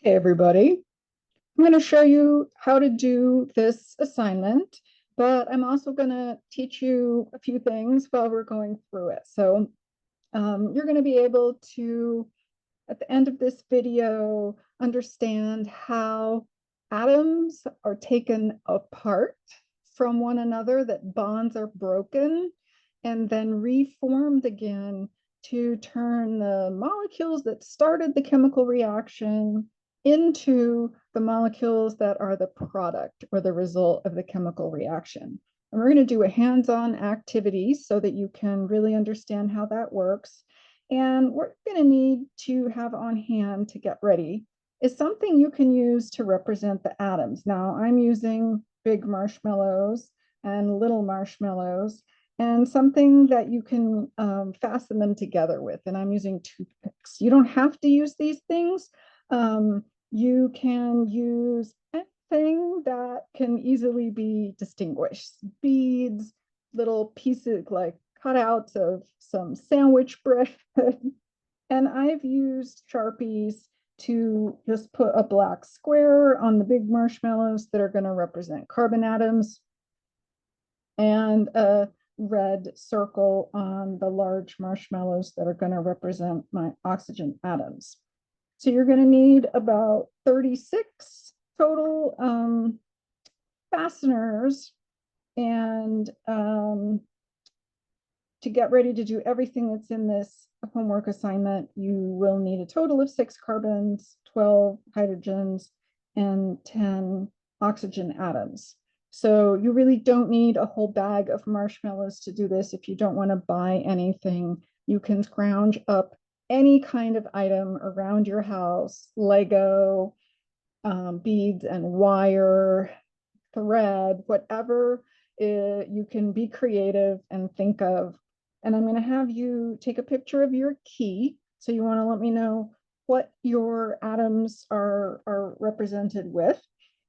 Hey everybody, I'm going to show you how to do this assignment, but I'm also going to teach you a few things while we're going through it. So you're going to be able to, at the end of this video, understand how atoms are taken apart from one another, that bonds are broken, and then reformed again to turn the molecules that started the chemical reaction into the molecules that are the product or the result of the chemical reaction. And we're going to do a hands-on activity so that you can really understand how that works. And what you're going to need to have on hand to get ready is something you can use to represent the atoms. Now, I'm using big marshmallows and little marshmallows, and something that you can fasten them together with. And I'm using toothpicks. You don't have to use these things. You can use anything that can easily be distinguished. Beads, little pieces like cutouts of some sandwich bread. And I've used Sharpies to just put a black square on the big marshmallows that are going to represent carbon atoms, and a red circle on the large marshmallows that are going to represent my oxygen atoms. So you're going to need about 36 total fasteners, and to get ready to do everything that's in this homework assignment, you will need a total of 6 carbons, 12 hydrogens, and 10 oxygen atoms. So you really don't need a whole bag of marshmallows to do this. If you don't want to buy anything, you can scrounge up any kind of item around your house, Lego, beads and wire, thread, whatever you can be creative and think of. And I'm going to have you take a picture of your key. So you want to let me know what your atoms are represented with.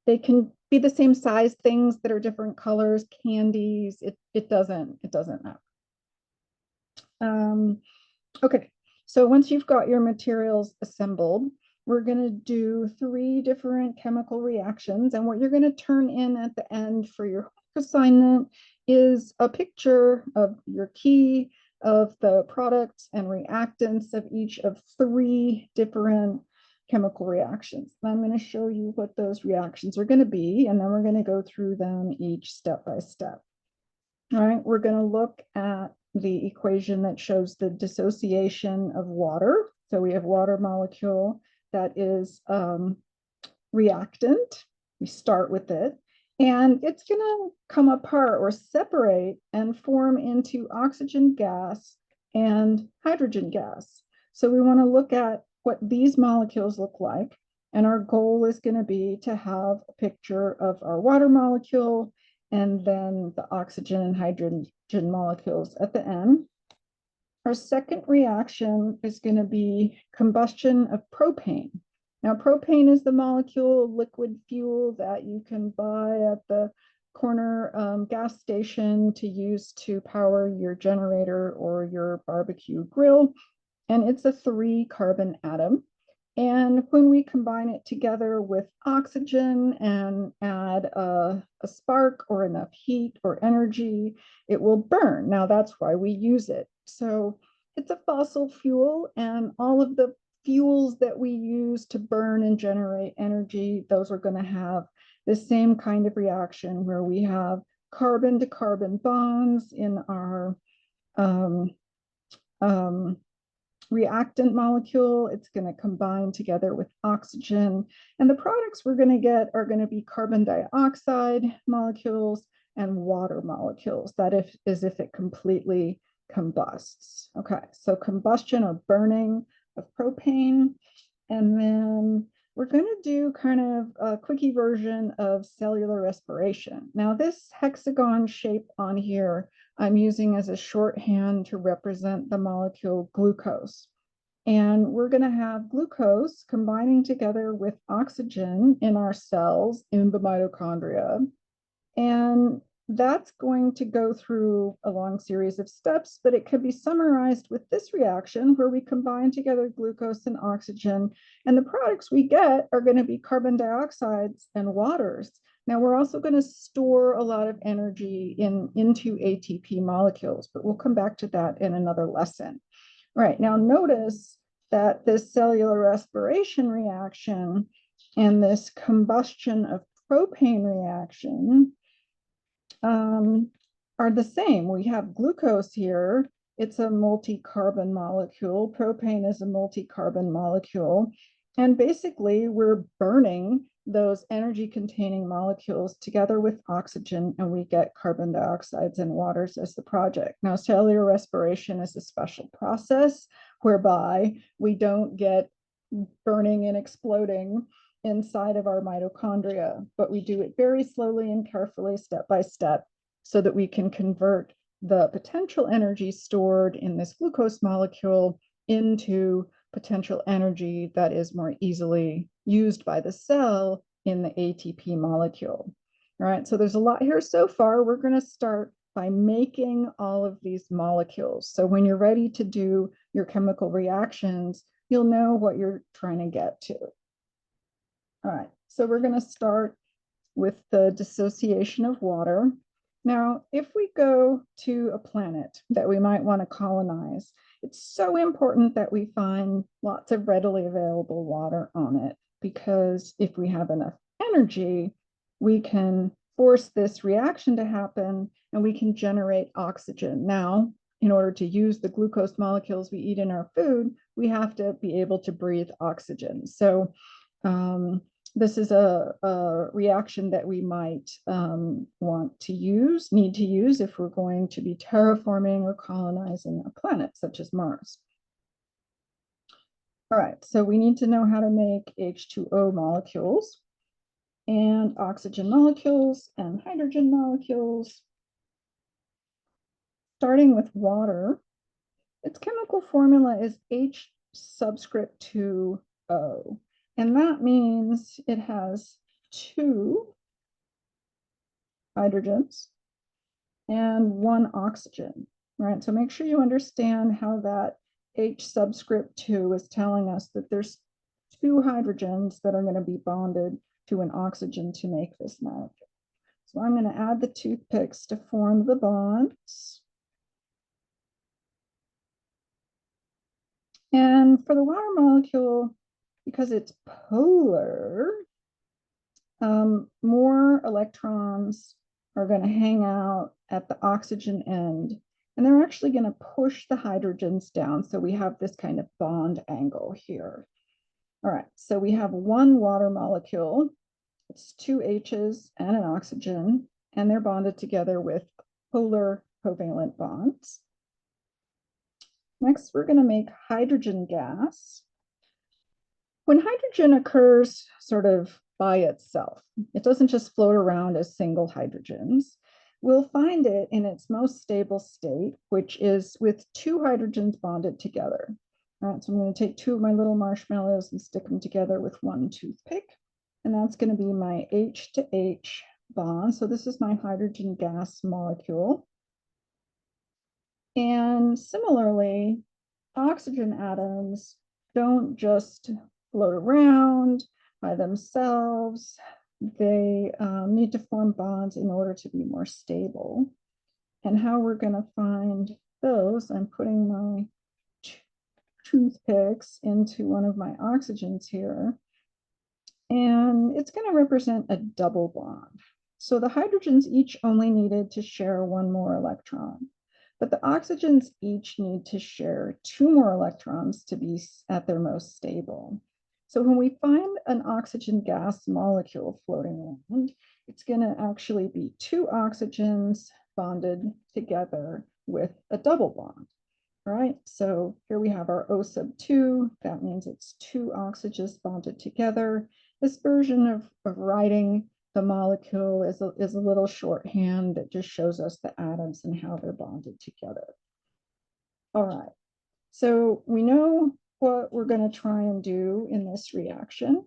They can be the same size things that are different colors, candies. It doesn't matter. Okay, so once you've got your materials assembled, we're going to do 3 different chemical reactions. And what you're going to turn in at the end for your assignment is a picture of your key, of the products and reactants of each of 3 different chemical reactions. And I'm going to show you what those reactions are going to be, and then we're going to go through them each step by step. All right, we're going to look at the equation that shows the dissociation of water. So we have water molecule that is reactant. We start with it, and it's going to come apart or separate and form into oxygen gas and hydrogen gas. So we want to look at what these molecules look like, and our goal is going to be to have a picture of our water molecule and then the oxygen and hydrogen molecules at the end. Our second reaction is going to be combustion of propane. Now, propane is the molecule of liquid fuel that you can buy at the corner gas station to use to power your generator or your barbecue grill. And it's a 3 carbon atom. And when we combine it together with oxygen and add a spark or enough heat or energy, it will burn. Now, that's why we use it. So it's a fossil fuel, and all of the fuels that we use to burn and generate energy, those are going to have the same kind of reaction where we have carbon to carbon bonds in our reactant molecule. It's going to combine together with oxygen. And the products we're going to get are going to be carbon dioxide molecules and water molecules. That is if it completely combusts. Okay, so combustion or burning of propane. And then we're going to do kind of a quickie version of cellular respiration. Now, this hexagon shape on here I'm using as a shorthand to represent the molecule glucose. And we're going to have glucose combining together with oxygen in our cells in the mitochondria. And that's going to go through a long series of steps, but it could be summarized with this reaction where we combine together glucose and oxygen, and the products we get are going to be carbon dioxides and waters. Now we're also going to store a lot of energy into ATP molecules, but we'll come back to that in another lesson. All right, now notice that this cellular respiration reaction and this combustion of propane reaction are the same. We have glucose here. It's a multi-carbon molecule. Propane is a multi-carbon molecule. And basically, we're burning those energy-containing molecules together with oxygen, and we get carbon dioxides and waters as the project. Now, cellular respiration is a special process whereby we don't get burning and exploding inside of our mitochondria, but we do it very slowly and carefully, step by step, so that we can convert the potential energy stored in this glucose molecule into potential energy that is more easily used by the cell in the ATP molecule. All right, so there's a lot here so far. We're going to start by making all of these molecules. So when you're ready to do your chemical reactions, you'll know what you're trying to get to. All right, so we're going to start with the dissociation of water. Now, if we go to a planet that we might want to colonize, it's so important that we find lots of readily available water on it, because if we have enough energy, we can force this reaction to happen and we can generate oxygen. Now, in order to use the glucose molecules we eat in our food, we have to be able to breathe oxygen. So this is a reaction that we might need to use if we're going to be terraforming or colonizing a planet such as Mars. All right, so we need to know how to make H2O molecules and oxygen molecules and hydrogen molecules. Starting with water, its chemical formula is H subscript 2O. And that means it has 2 hydrogens and 1 oxygen, right? So make sure you understand how that H subscript 2 is telling us that there's 2 hydrogens that are going to be bonded to an oxygen to make this molecule. So I'm going to add the toothpicks to form the bonds. And for the water molecule, because it's polar, more electrons are going to hang out at the oxygen end, and they're actually going to push the hydrogens down. So we have this kind of bond angle here. All right, so we have 1 water molecule. It's 2 H's and an oxygen, and they're bonded together with polar covalent bonds. Next, we're going to make hydrogen gas. When hydrogen occurs sort of by itself, it doesn't just float around as single hydrogens. We'll find it in its most stable state, which is with 2 hydrogens bonded together. All right, so I'm going to take 2 of my little marshmallows and stick them together with 1 toothpick. And that's going to be my H to H bond. So this is my hydrogen gas molecule. And similarly, oxygen atoms don't just float around by themselves. They need to form bonds in order to be more stable. And how we're going to find those, I'm putting my toothpicks into one of my oxygens here. And it's going to represent a double bond. So the hydrogens each only needed to share 1 more electron, but the oxygens each need to share 2 more electrons to be at their most stable. So when we find an oxygen gas molecule floating around, it's going to actually be 2 oxygens bonded together with a double bond. All right, so here we have our O sub 2. That means it's 2 oxygens bonded together. This version of writing the molecule is a little shorthand that just shows us the atoms and how they're bonded together. All right, so we know what we're going to try and do in this reaction.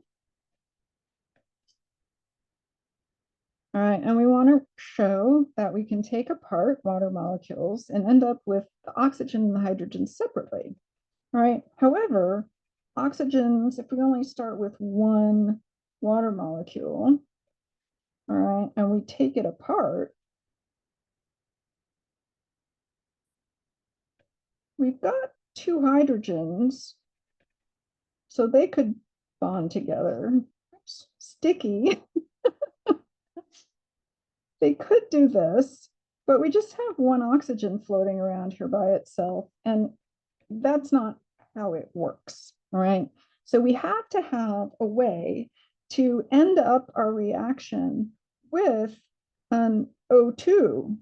All right, and we want to show that we can take apart water molecules and end up with the oxygen and the hydrogen separately. All right, however, oxygens, if we only start with one water molecule, all right, and we take it apart, we've got two hydrogens, so they could bond together. Oops, sticky. They could do this, but we just have one oxygen floating around here by itself, and that's not how it works. All right. So we have to have a way to end up our reaction with an O2.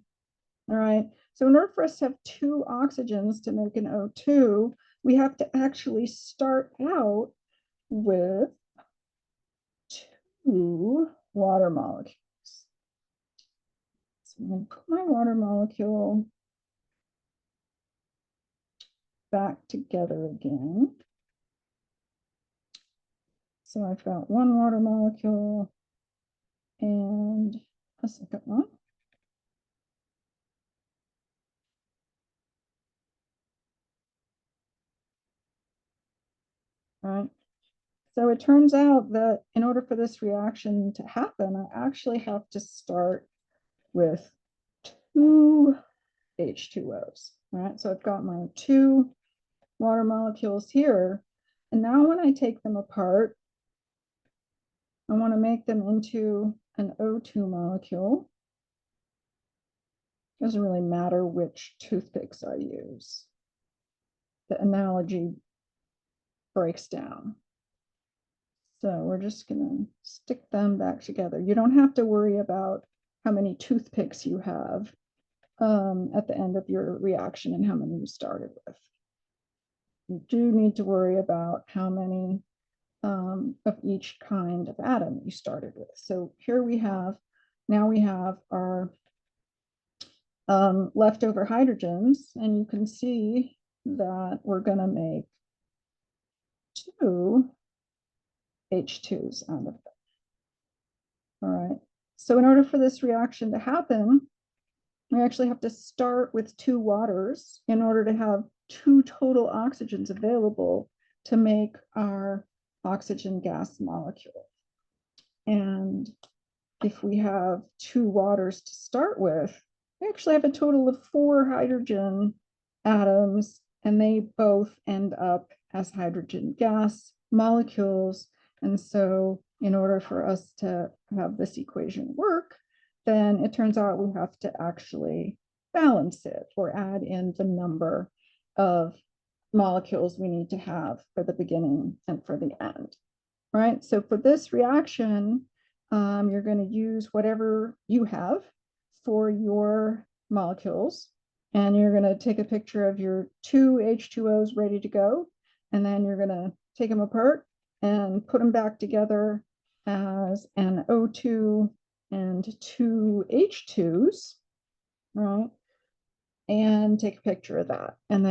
All right. So in order for us to have two oxygens to make an O2, we have to actually start out with two water molecules. So I'm going to put my water molecule back together again. So I've got one water molecule and a second one. All right. So it turns out that in order for this reaction to happen, I actually have to start with two H2Os. All right. So I've got my two water molecules here. And now when I take them apart, I want to make them into an O2 molecule. Doesn't really matter which toothpicks I use. The analogy breaks down. So we're just going to stick them back together. You don't have to worry about how many toothpicks you have at the end of your reaction and how many you started with. You do need to worry about how many of each kind of atom you started with. So here we have, now we have our leftover hydrogens, and you can see that we're going to make two H2s out of it. All right. So in order for this reaction to happen, we actually have to start with two waters in order to have two total oxygens available to make our oxygen gas molecule. And if we have two waters to start with, we actually have a total of four hydrogen atoms, and they both end up as hydrogen gas molecules. And so in order for us to have this equation work, then it turns out we have to actually balance it or add in the number of molecules we need to have for the beginning and for the end. All right, so for this reaction, you're going to use whatever you have for your molecules, and you're going to take a picture of your two H2Os ready to go, and then you're going to take them apart and put them back together as an O2 and two H2s, right? And take a picture of that. And then